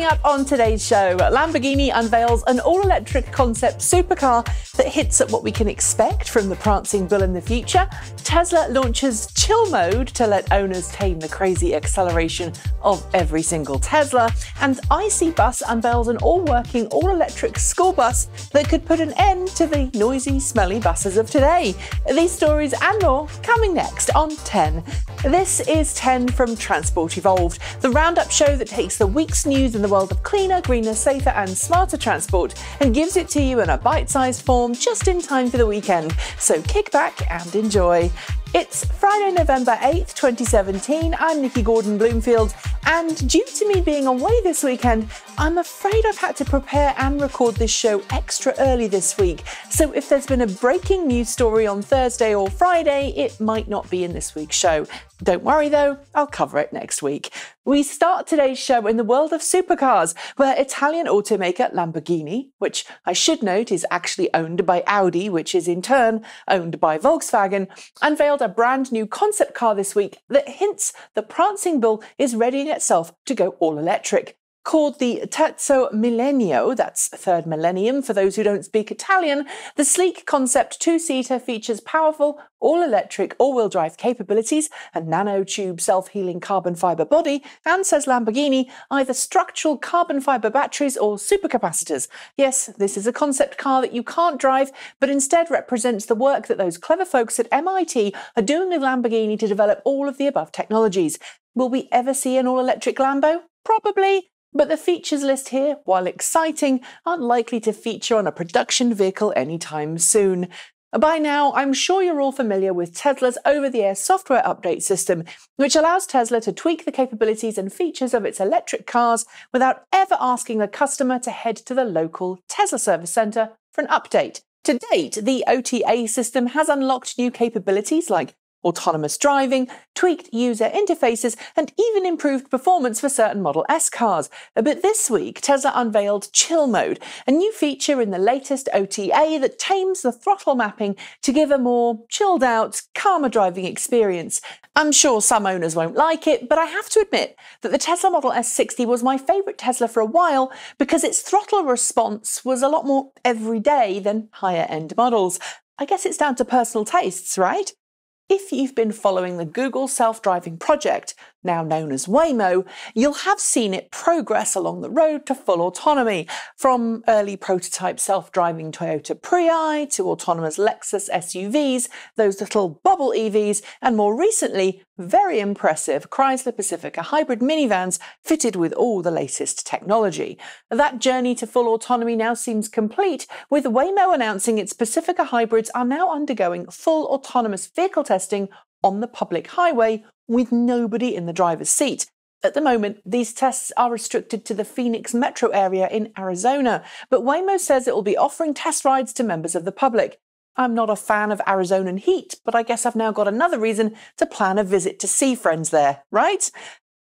Coming up on today's show, Lamborghini unveils an all-electric concept supercar that hints at what we can expect from the prancing bull in the future. Tesla launches chill mode to let owners tame the crazy acceleration of every single Tesla. And IC Bus unveils an all-working, all-electric school bus that could put an end to the noisy, smelly buses of today. These stories and more coming next on 10. This is 10 from Transport Evolved, the roundup show that takes the week's news in the world of cleaner, greener, safer and smarter transport and gives it to you in a bite-sized form just in time for the weekend. So kick back and enjoy. It's Friday, November 8th, 2017. I'm Nikki Gordon-Bloomfield, and due to me being away this weekend, I'm afraid I've had to prepare and record this show extra early this week. So if there's been a breaking news story on Thursday or Friday, it might not be in this week's show. Don't worry though, I'll cover it next week. We start today's show in the world of supercars, where Italian automaker Lamborghini, which I should note is actually owned by Audi, which is in turn owned by Volkswagen, unveiled a brand new concept car this week that hints the prancing bull is readying itself to go all electric. Called the Terzo Millennio, that's third millennium for those who don't speak Italian, the sleek concept two-seater features powerful, all-electric, all-wheel drive capabilities, a nanotube self-healing carbon fibre body, and, says Lamborghini, either structural carbon fibre batteries or supercapacitors. Yes, this is a concept car that you can't drive, but instead represents the work that those clever folks at MIT are doing with Lamborghini to develop all of the above technologies. Will we ever see an all-electric Lambo? Probably. But the features list here, while exciting, aren't likely to feature on a production vehicle anytime soon. By now, I'm sure you're all familiar with Tesla's over-the-air software update system, which allows Tesla to tweak the capabilities and features of its electric cars without ever asking the customer to head to the local Tesla service centre for an update. To date, the OTA system has unlocked new capabilities like autonomous driving, tweaked user interfaces, and even improved performance for certain Model S cars. But this week, Tesla unveiled Chill Mode, a new feature in the latest OTA that tames the throttle mapping to give a more chilled out, calmer driving experience. I'm sure some owners won't like it, but I have to admit that the Tesla Model S60 was my favourite Tesla for a while because its throttle response was a lot more everyday than higher-end models. I guess it's down to personal tastes, right? If you've been following the Google self-driving project, now known as Waymo, you'll have seen it progress along the road to full autonomy, from early prototype self-driving Toyota Prius to autonomous Lexus SUVs, those little bubble EVs, and more recently, very impressive Chrysler Pacifica hybrid minivans fitted with all the latest technology. That journey to full autonomy now seems complete, with Waymo announcing its Pacifica hybrids are now undergoing full autonomous vehicle testing on the public highway with nobody in the driver's seat. At the moment, these tests are restricted to the Phoenix metro area in Arizona, but Waymo says it will be offering test rides to members of the public. I'm not a fan of Arizonan heat, but I guess I've now got another reason to plan a visit to see friends there, right?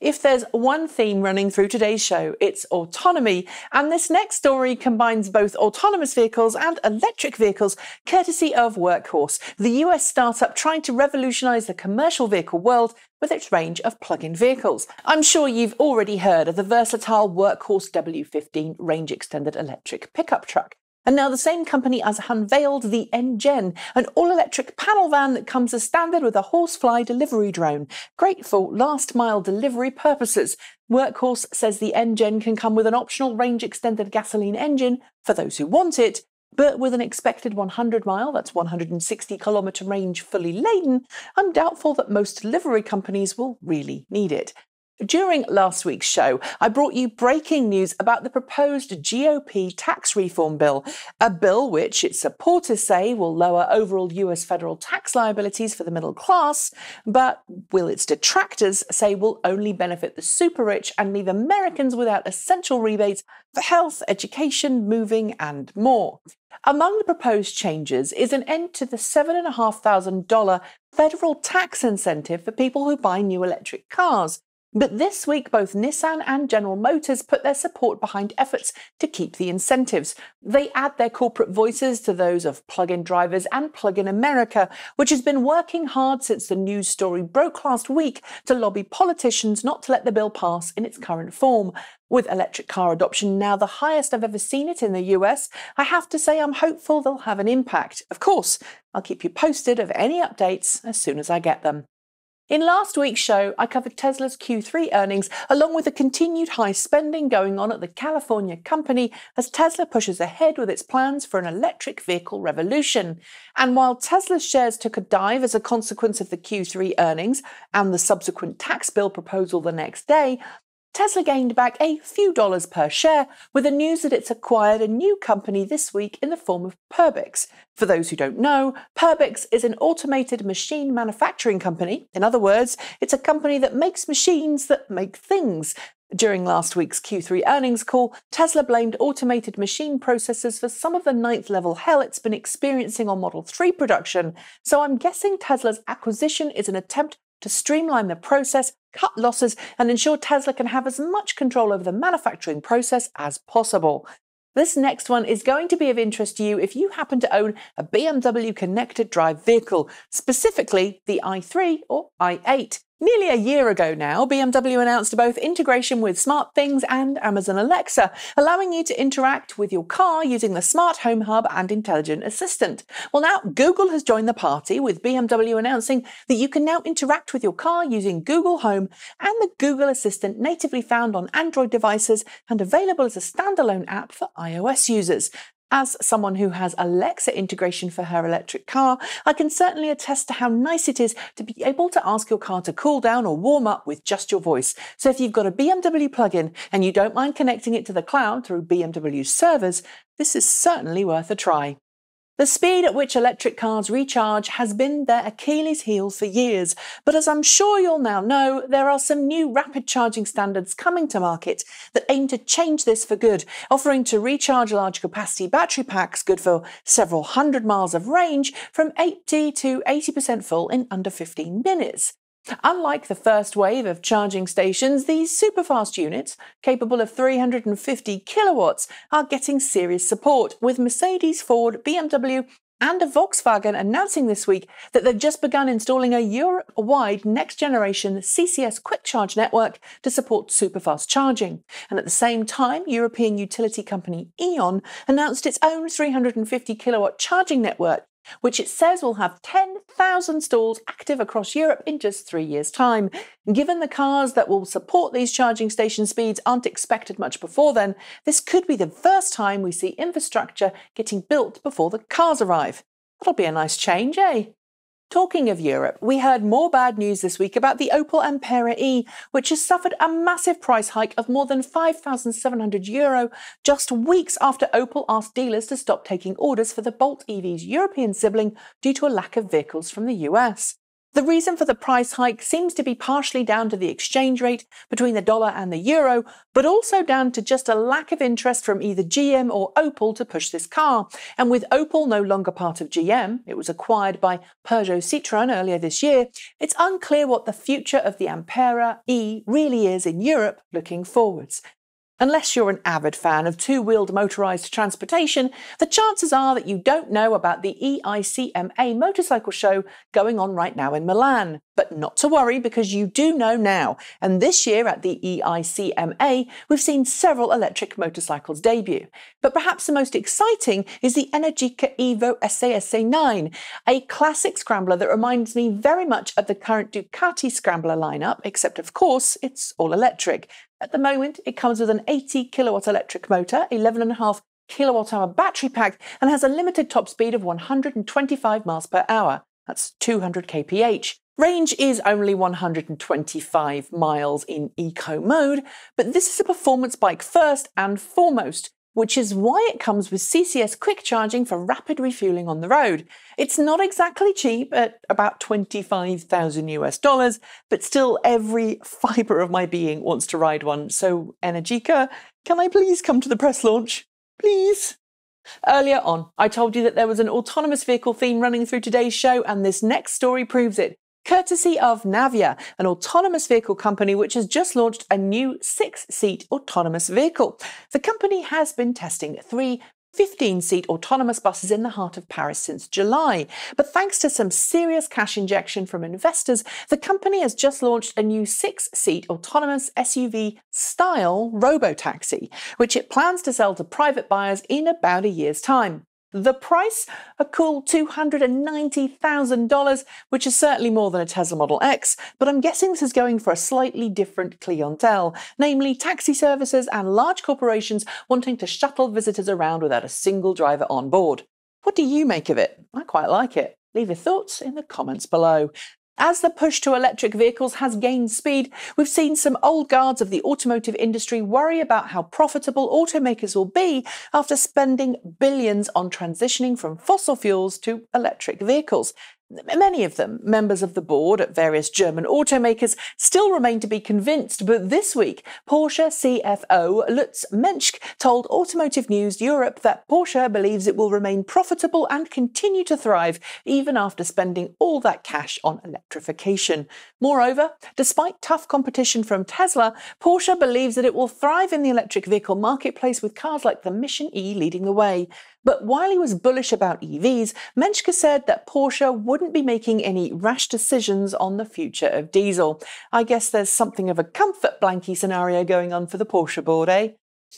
If there's one theme running through today's show, it's autonomy, and this next story combines both autonomous vehicles and electric vehicles, courtesy of Workhorse, the US startup trying to revolutionise the commercial vehicle world with its range of plug-in vehicles. I'm sure you've already heard of the versatile Workhorse W15 range-extended electric pickup truck. And now the same company has unveiled the N-Gen, an all-electric panel van that comes as standard with a horsefly delivery drone, great for last-mile delivery purposes. Workhorse says the N-Gen can come with an optional range-extended gasoline engine for those who want it, but with an expected 100-mile, that's 160-kilometre range fully laden, I'm doubtful that most delivery companies will really need it. During last week's show, I brought you breaking news about the proposed GOP tax reform bill, a bill which its supporters say will lower overall US federal tax liabilities for the middle class, but will its detractors say will only benefit the super rich and leave Americans without essential rebates for health, education, moving, and more. Among the proposed changes is an end to the $7,500 federal tax incentive for people who buy new electric cars. But this week, both Nissan and General Motors put their support behind efforts to keep the incentives. They add their corporate voices to those of plug-in drivers and Plug-in America, which has been working hard since the news story broke last week to lobby politicians not to let the bill pass in its current form. With electric car adoption now the highest I've ever seen it in the US, I have to say I'm hopeful they'll have an impact. Of course, I'll keep you posted of any updates as soon as I get them. In last week's show, I covered Tesla's Q3 earnings, along with the continued high spending going on at the California company as Tesla pushes ahead with its plans for an electric vehicle revolution. And while Tesla's shares took a dive as a consequence of the Q3 earnings and the subsequent tax bill proposal the next day, Tesla gained back a few dollars per share with the news that it's acquired a new company this week in the form of Perbix. For those who don't know, Perbix is an automated machine manufacturing company. In other words, it's a company that makes machines that make things. During last week's Q3 earnings call, Tesla blamed automated machine processors for some of the ninth-level hell it's been experiencing on Model 3 production. So I'm guessing Tesla's acquisition is an attempt to streamline the process, cut losses, and ensure Tesla can have as much control over the manufacturing process as possible. This next one is going to be of interest to you if you happen to own a BMW connected drive vehicle, specifically the i3 or i8. Nearly a year ago now, BMW announced both integration with SmartThings and Amazon Alexa, allowing you to interact with your car using the Smart Home Hub and Intelligent Assistant. Well, now Google has joined the party, with BMW announcing that you can now interact with your car using Google Home and the Google Assistant natively found on Android devices and available as a standalone app for iOS users. As someone who has Alexa integration for her electric car, I can certainly attest to how nice it is to be able to ask your car to cool down or warm up with just your voice. So if you've got a BMW plug-in and you don't mind connecting it to the cloud through BMW's servers, this is certainly worth a try. The speed at which electric cars recharge has been their Achilles heel for years, but as I'm sure you'll now know, there are some new rapid charging standards coming to market that aim to change this for good, offering to recharge large capacity battery packs good for several hundred miles of range from 80 to 80% full in under 15 minutes. Unlike the first wave of charging stations, these superfast units, capable of 350 kilowatts, are getting serious support, with Mercedes, Ford, BMW and a Volkswagen announcing this week that they've just begun installing a Europe-wide next-generation CCS quick charge network to support superfast charging. And at the same time, European utility company E.ON announced its own 350 kilowatt charging network, which it says will have 10,000 stalls active across Europe in just 3 years' time. Given the cars that will support these charging station speeds aren't expected much before then, this could be the first time we see infrastructure getting built before the cars arrive. That'll be a nice change, eh? Talking of Europe, we heard more bad news this week about the Opel Ampera-e, which has suffered a massive price hike of more than €5,700 just weeks after Opel asked dealers to stop taking orders for the Bolt EV's European sibling due to a lack of vehicles from the US. The reason for the price hike seems to be partially down to the exchange rate between the dollar and the euro, but also down to just a lack of interest from either GM or Opel to push this car. And with Opel no longer part of GM, it was acquired by Peugeot Citroën earlier this year, it's unclear what the future of the Ampera-e really is in Europe looking forwards. Unless you're an avid fan of two-wheeled motorised transportation, the chances are that you don't know about the EICMA motorcycle show going on right now in Milan. But not to worry, because you do know now. And this year at the EICMA, we've seen several electric motorcycles debut. But perhaps the most exciting is the Energica Evo SA9, a classic scrambler that reminds me very much of the current Ducati scrambler lineup, except of course it's all electric. At the moment, it comes with an 80 kilowatt electric motor, 11.5 kilowatt hour battery pack, and has a limited top speed of 125 miles per hour. That's 200 kph. Range is only 125 miles in eco mode, but this is a performance bike first and foremost, which is why it comes with CCS quick charging for rapid refueling on the road. It's not exactly cheap at about $25,000, but still every fibre of my being wants to ride one. So Energica, can I please come to the press launch? Please? Earlier on, I told you that there was an autonomous vehicle theme running through today's show, and this next story proves it. courtesy of Navya, an autonomous vehicle company which has just launched a new 6-seat autonomous vehicle. The company has been testing 3 15-seat autonomous buses in the heart of Paris since July. But thanks to some serious cash injection from investors, the company has just launched a new 6-seat autonomous SUV-style robotaxi, which it plans to sell to private buyers in about a year's time. The price? A cool $290,000, which is certainly more than a Tesla Model X, but I'm guessing this is going for a slightly different clientele, namely taxi services and large corporations wanting to shuttle visitors around without a single driver on board. What do you make of it? I quite like it. Leave your thoughts in the comments below. As the push to electric vehicles has gained speed, we've seen some old guards of the automotive industry worry about how profitable automakers will be after spending billions on transitioning from fossil fuels to electric vehicles. Many of them, members of the board at various German automakers, still remain to be convinced, but this week, Porsche CFO Lutz Mensch told Automotive News Europe that Porsche believes it will remain profitable and continue to thrive even after spending all that cash on electrification. Moreover, despite tough competition from Tesla, Porsche believes that it will thrive in the electric vehicle marketplace with cars like the Mission E leading the way. But while he was bullish about EVs, Menschke said that Porsche wouldn't be making any rash decisions on the future of diesel. I guess there's something of a comfort blankie scenario going on for the Porsche board, eh?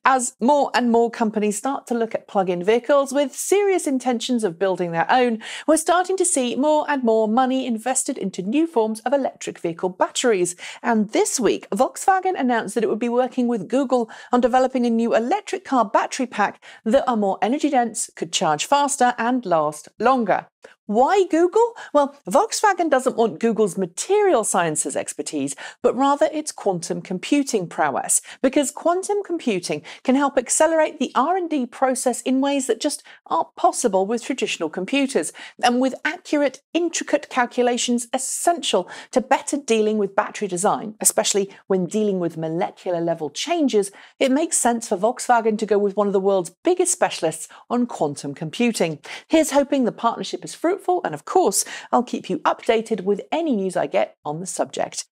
As more and more companies start to look at plug-in vehicles with serious intentions of building their own, we're starting to see more and more money invested into new forms of electric vehicle batteries. And this week, Volkswagen announced that it would be working with Google on developing a new electric car battery pack that are more energy dense, could charge faster and last longer. Why Google? Well, Volkswagen doesn't want Google's material sciences expertise, but rather its quantum computing prowess, because quantum computing can help accelerate the R&D process in ways that just aren't possible with traditional computers, and with accurate, intricate calculations essential to better dealing with battery design, especially when dealing with molecular level changes, it makes sense for Volkswagen to go with one of the world's biggest specialists on quantum computing. Here's hoping the partnership is fruitful, and of course, I'll keep you updated with any news I get on the subject.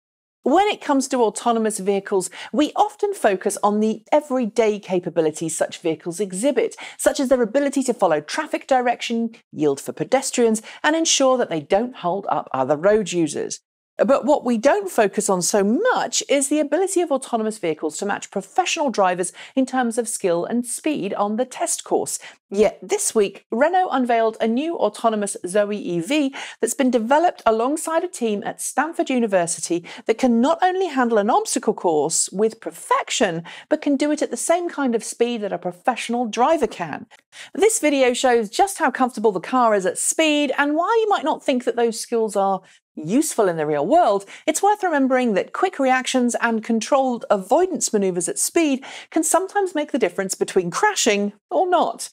When it comes to autonomous vehicles, we often focus on the everyday capabilities such vehicles exhibit, such as their ability to follow traffic direction, yield for pedestrians, and ensure that they don't hold up other road users. But what we don't focus on so much is the ability of autonomous vehicles to match professional drivers in terms of skill and speed on the test course. Yet this week, Renault unveiled a new autonomous Zoe EV that's been developed alongside a team at Stanford University that can not only handle an obstacle course with perfection, but can do it at the same kind of speed that a professional driver can. This video shows just how comfortable the car is at speed, and while you might not think that those skills are useful in the real world, it's worth remembering that quick reactions and controlled avoidance maneuvers at speed can sometimes make the difference between crashing or not.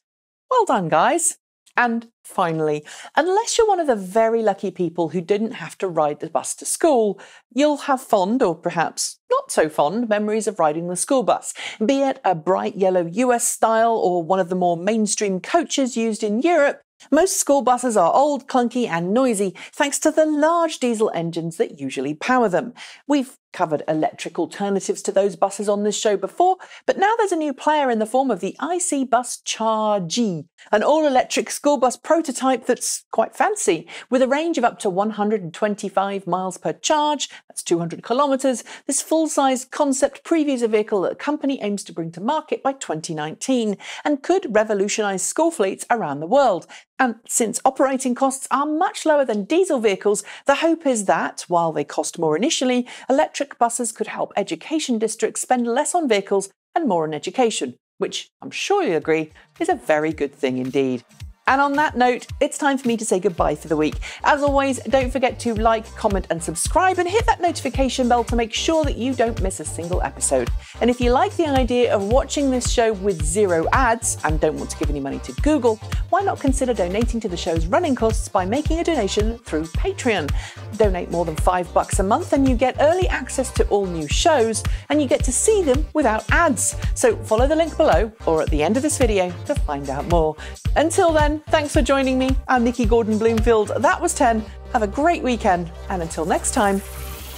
Well done, guys. And finally, unless you're one of the very lucky people who didn't have to ride the bus to school, you'll have fond, or perhaps not so fond, memories of riding the school bus, be it a bright yellow US style or one of the more mainstream coaches used in Europe. Most school buses are old, clunky and noisy thanks to the large diesel engines that usually power them. We've covered electric alternatives to those buses on this show before, but now there's a new player in the form of the IC Bus Charge, an all-electric school bus prototype that's quite fancy, with a range of up to 125 miles per charge, that's 200 kilometres. This full-size concept previews a vehicle that the company aims to bring to market by 2019 and could revolutionise school fleets around the world. And since operating costs are much lower than diesel vehicles, the hope is that, while they cost more initially, electric buses could help education districts spend less on vehicles and more on education, which I'm sure you'll agree is a very good thing indeed. And on that note, it's time for me to say goodbye for the week. As always, don't forget to like, comment and subscribe, and hit that notification bell to make sure that you don't miss a single episode. And if you like the idea of watching this show with zero ads and don't want to give any money to Google, why not consider donating to the show's running costs by making a donation through Patreon? Donate more than $5 a month and you get early access to all new shows, and you get to see them without ads. So follow the link below or at the end of this video to find out more. Until then, then, thanks for joining me. I'm Nikki Gordon-Bloomfield. That was 10. Have a great weekend, and until next time,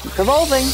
keep evolving.